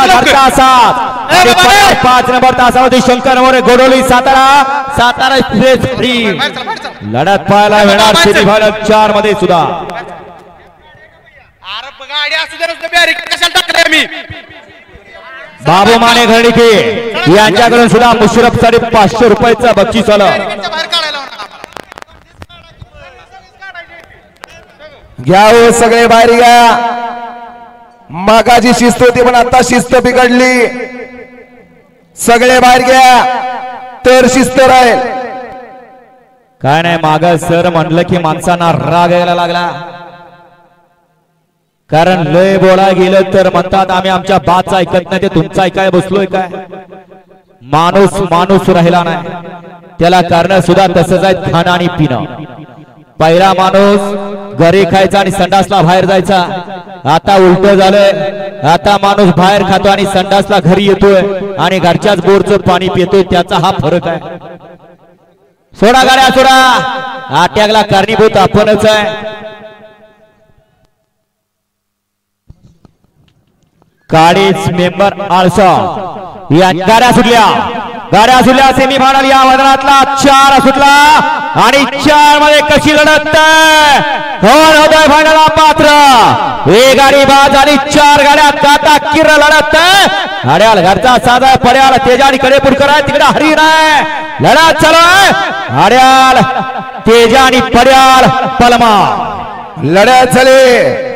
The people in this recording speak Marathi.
घरचा साथ 5 नंबर तासामध्ये शंकर मोरे गोडोली सातारा एक्सप्रेस फ्री लढत पाहायला मिळणार सेमीफायनल 4 मध्ये सुद्धा बाबू माने घरडीके यांच्याकडून सुद्धा मुशरफ साठी 500 रुपयाचं बक्षीस आलं. घ्या हो सगळे बाहेर घ्या. मागाची शिस्त होती पण आता शिस्त बिघडली. सगळे बाहेर घ्या तर शिस्त राहील. काय नाही माग सर म्हणलं की माणसांना राग यायला लागला. कारण लय बोला गेलं तर म्हणतात आम्ही आमच्या बातचं ऐकत नाही ते तुमचं ऐकाय बसलोय काय. माणूस राहिला नाही त्याला कारण सुद्धा तसंच आहे खाणं आणि पिणं. पहिला माणूस घरी खायचा आणि संडासला बाहेर जायचा. आता उलट झालंय. आता माणूस बाहेर खातो आणि संडासला घरी येतोय आणि घरच्याच बोरचं पाणी पितोय. त्याचा हा फरक आहे. सोडा गाड्या सोडा. अटॅकला कारणीभूत आपणच आहे. काळीच मेंबर आळसा या गाड्या सुटल्या सेमीफायनल या मैदानातला 4 सुटला आणि 4 मध्ये कशी लढत कोण होतोय फायनलला पात्र. एक गाडी बाद झाली 4 गाड्या काटा किर लढत. हड्याल घरचा साधा पड्याल तेजानी कडेपुरकर आहे तिकडे हरी नाही लढत चालू आहे. हड्याल तेजानी पड्याल पलमा लढत झाली.